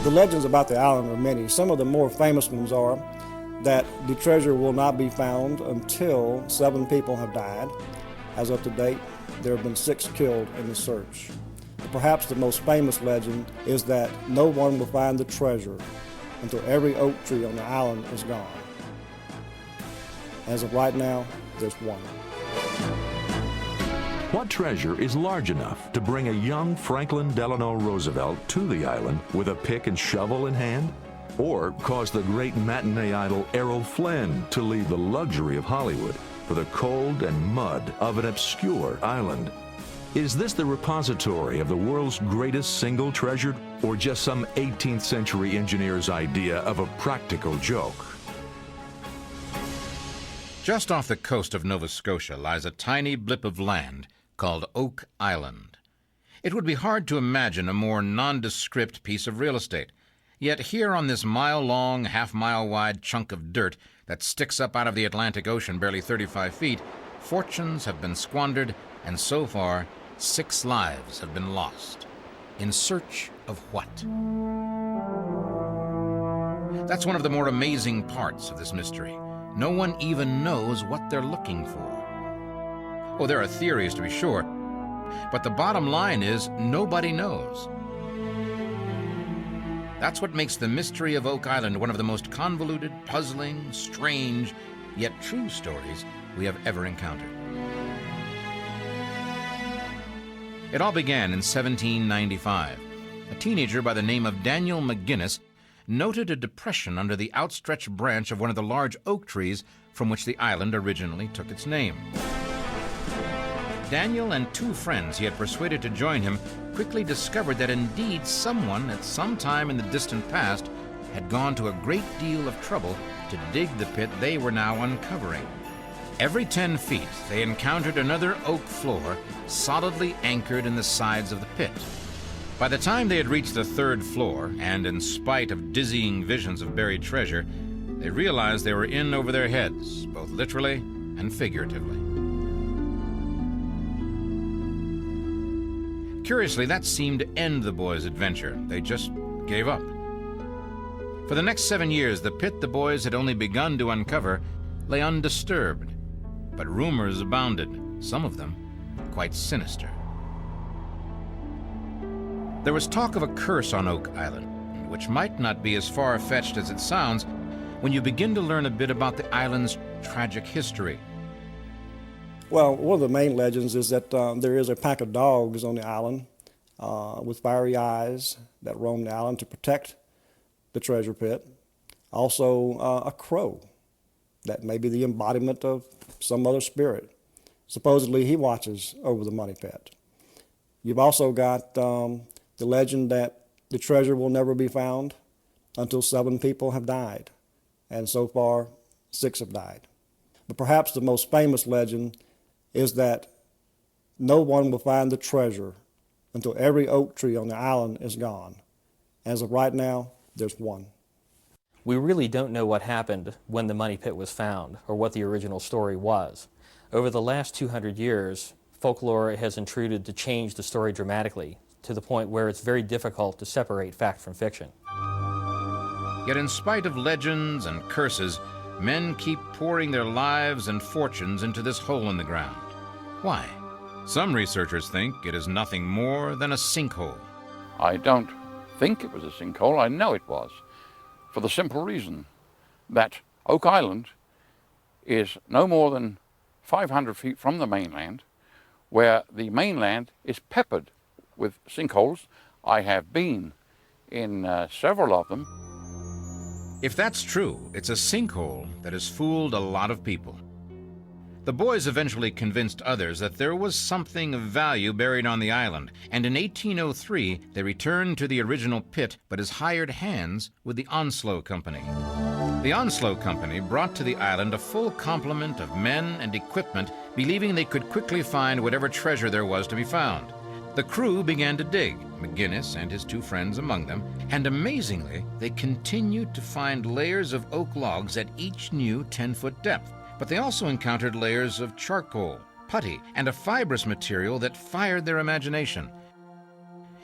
The legends about the island are many. Some of the more famous ones are that the treasure will not be found until 7 people have died. As of to date, there have been 6 killed in the search. But perhaps the most famous legend is that no one will find the treasure until every oak tree on the island is gone. As of right now, there's one. What treasure is large enough to bring a young Franklin Delano Roosevelt to the island with a pick and shovel in hand? Or cause the great matinee idol Errol Flynn to leave the luxury of Hollywood for the cold and mud of an obscure island? Is this the repository of the world's greatest single treasure, or just some 18th century engineer's idea of a practical joke? Just off the coast of Nova Scotia lies a tiny blip of land called Oak Island. It would be hard to imagine a more nondescript piece of real estate. Yet here on this mile-long, half-mile-wide chunk of dirt that sticks up out of the Atlantic Ocean barely 35 feet, fortunes have been squandered, and so far, 6 lives have been lost. In search of what? That's one of the more amazing parts of this mystery. No one even knows what they're looking for. Oh, there are theories to be sure, but the bottom line is nobody knows. That's what makes the mystery of Oak Island one of the most convoluted, puzzling, strange, yet true stories we have ever encountered. It all began in 1795. A teenager by the name of Daniel McGinnis noted a depression under the outstretched branch of one of the large oak trees from which the island originally took its name. Daniel and 2 friends he had persuaded to join him quickly discovered that indeed someone at some time in the distant past had gone to a great deal of trouble to dig the pit they were now uncovering. Every 10 feet they encountered another oak floor solidly anchored in the sides of the pit. By the time they had reached the 3rd floor, and in spite of dizzying visions of buried treasure, they realized they were in over their heads, both literally and figuratively. Curiously, that seemed to end the boys' adventure. They just gave up. For the next 7 years, the pit the boys had only begun to uncover lay undisturbed. But rumors abounded, some of them quite sinister. There was talk of a curse on Oak Island, which might not be as far-fetched as it sounds when you begin to learn a bit about the island's tragic history. Well, one of the main legends is that there is a pack of dogs on the island with fiery eyes that roam the island to protect the treasure pit. Also, a crow that may be the embodiment of some other spirit. Supposedly, he watches over the money pit. You've also got the legend that the treasure will never be found until 7 people have died. And so far, 6 have died. But perhaps the most famous legend is that no one will find the treasure until every oak tree on the island is gone. As of right now, there's one. We really don't know what happened when the money pit was found, or what the original story was. Over the last 200 years, folklore has intruded to change the story dramatically, to the point where it's very difficult to separate fact from fiction. Yet in spite of legends and curses, men keep pouring their lives and fortunes into this hole in the ground. Why? Some researchers think it is nothing more than a sinkhole. I don't think it was a sinkhole, I know it was, for the simple reason that Oak Island is no more than 500 feet from the mainland, where the mainland is peppered with sinkholes. I have been in several of them. If that's true, it's a sinkhole that has fooled a lot of people. The boys eventually convinced others that there was something of value buried on the island, and in 1803 they returned to the original pit, but as hired hands with the Onslow Company. The Onslow Company brought to the island a full complement of men and equipment, believing they could quickly find whatever treasure there was to be found. The crew began to dig, McGinnis and his 2 friends among them, and amazingly, they continued to find layers of oak logs at each new 10-foot depth. But they also encountered layers of charcoal, putty, and a fibrous material that fired their imagination.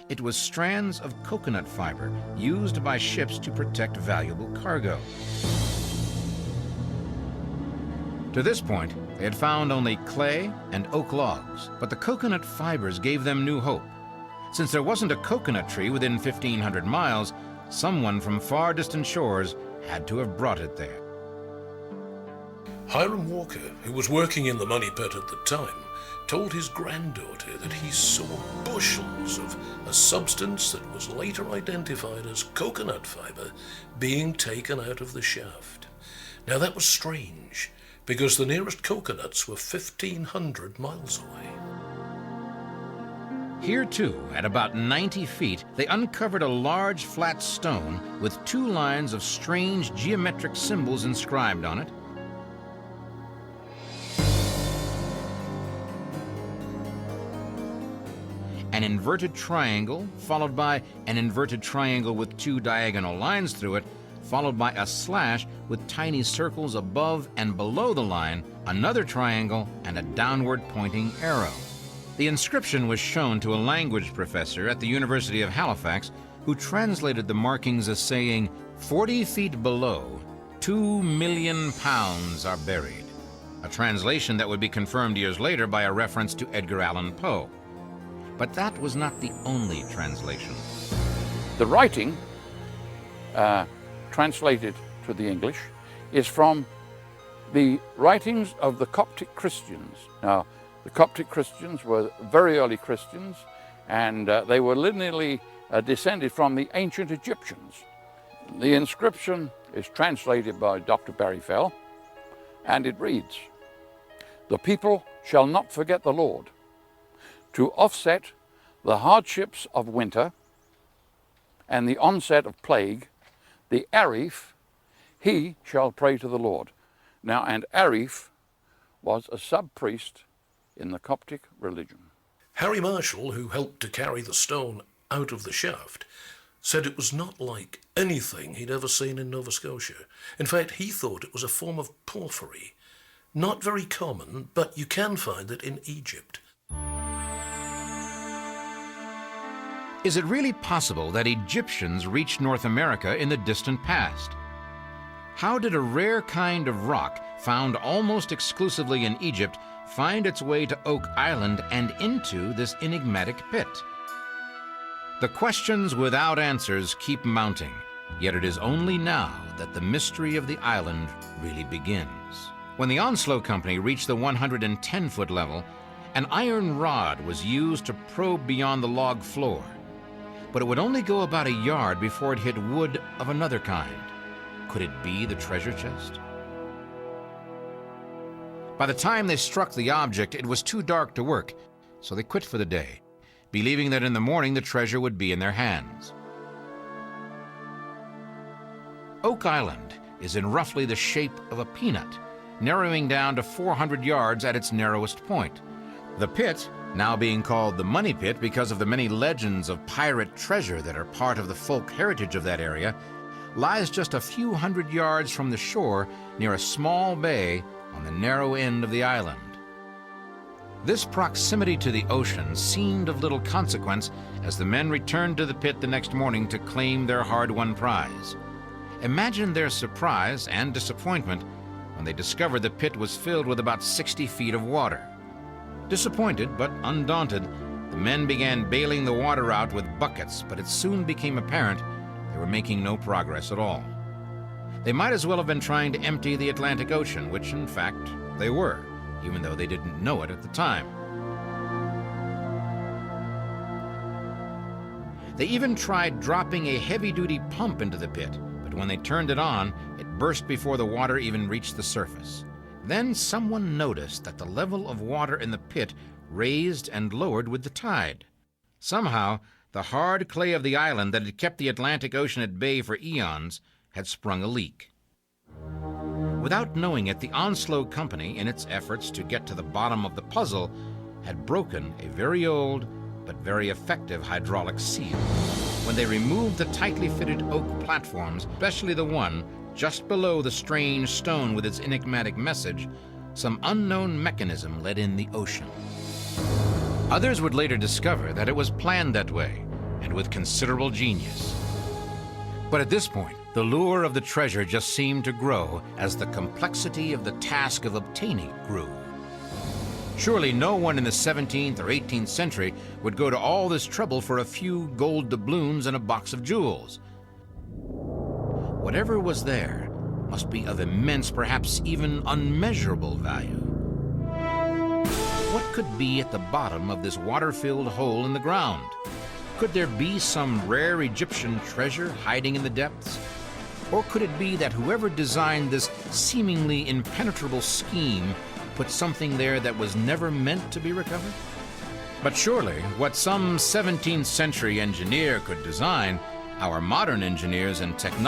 it was strands of coconut fiber used by ships to protect valuable cargo. To this point, they had found only clay and oak logs, but the coconut fibers gave them new hope. Since there wasn't a coconut tree within 1,500 miles, someone from far distant shores had to have brought it there. Hiram Walker, who was working in the money pit at the time, told his granddaughter that he saw bushels of a substance that was later identified as coconut fiber being taken out of the shaft. Now that was strange, because the nearest coconuts were 1,500 miles away. Here too, at about 90 feet, they uncovered a large flat stone with 2 lines of strange geometric symbols inscribed on it. An inverted triangle, followed by an inverted triangle with 2 diagonal lines through it, followed by a slash with tiny circles above and below the line, another triangle, and a downward pointing arrow. The inscription was shown to a language professor at the University of Halifax, who translated the markings as saying, 40 feet below, 2 million pounds are buried. A translation that would be confirmed years later by a reference to Edgar Allan Poe. But that was not the only translation. The writing, translated to the English, is from the writings of the Coptic Christians. Now, the Coptic Christians were very early Christians, and they were lineally descended from the ancient Egyptians. The inscription is translated by Dr. Barry Fell, and it reads, "The people shall not forget the Lord. To offset the hardships of winter and the onset of plague, the Arif, he shall pray to the Lord." Now, and Arif was a sub-priest in the Coptic religion. Harry Marshall, who helped to carry the stone out of the shaft, said it was not like anything he'd ever seen in Nova Scotia. In fact, he thought it was a form of porphyry. Not very common, but you can find it in Egypt. Is it really possible that Egyptians reached North America in the distant past? How did a rare kind of rock found almost exclusively in Egypt find its way to Oak Island and into this enigmatic pit? The questions without answers keep mounting, yet it is only now that the mystery of the island really begins. When the Onslow Company reached the 110-foot level, an iron rod was used to probe beyond the log floor, but it would only go about a yard before it hit wood of another kind. Could it be the treasure chest? By the time they struck the object, it was too dark to work, so they quit for the day, believing that in the morning the treasure would be in their hands. Oak Island is in roughly the shape of a peanut, narrowing down to 400 yards at its narrowest point. The pit, now being called the Money Pit because of the many legends of pirate treasure that are part of the folk heritage of that area, lies just a few hundred yards from the shore near a small bay on the narrow end of the island. This proximity to the ocean seemed of little consequence as the men returned to the pit the next morning to claim their hard-won prize. Imagine their surprise and disappointment when they discovered the pit was filled with about 60 feet of water. Disappointed but undaunted, the men began bailing the water out with buckets, but it soon became apparent they were making no progress at all. They might as well have been trying to empty the Atlantic Ocean, which in fact they were, even though they didn't know it at the time. They even tried dropping a heavy-duty pump into the pit, but when they turned it on, it burst before the water even reached the surface. Then someone noticed that the level of water in the pit raised and lowered with the tide. Somehow, the hard clay of the island that had kept the Atlantic Ocean at bay for eons had sprung a leak. Without knowing it, the Onslow Company, in its efforts to get to the bottom of the puzzle, had broken a very old but very effective hydraulic seal. When they removed the tightly fitted oak platforms, especially the one just below the strange stone with its enigmatic message, some unknown mechanism let in the ocean. Others would later discover that it was planned that way, and with considerable genius. But at this point, the lure of the treasure just seemed to grow as the complexity of the task of obtaining it grew. Surely no one in the 17th or 18th century would go to all this trouble for a few gold doubloons and a box of jewels. Whatever was there must be of immense, perhaps even unmeasurable value. What could be at the bottom of this water-filled hole in the ground? Could there be some rare Egyptian treasure hiding in the depths? Or could it be that whoever designed this seemingly impenetrable scheme put something there that was never meant to be recovered? But surely, what some 17th century engineer could design, our modern engineers and technologists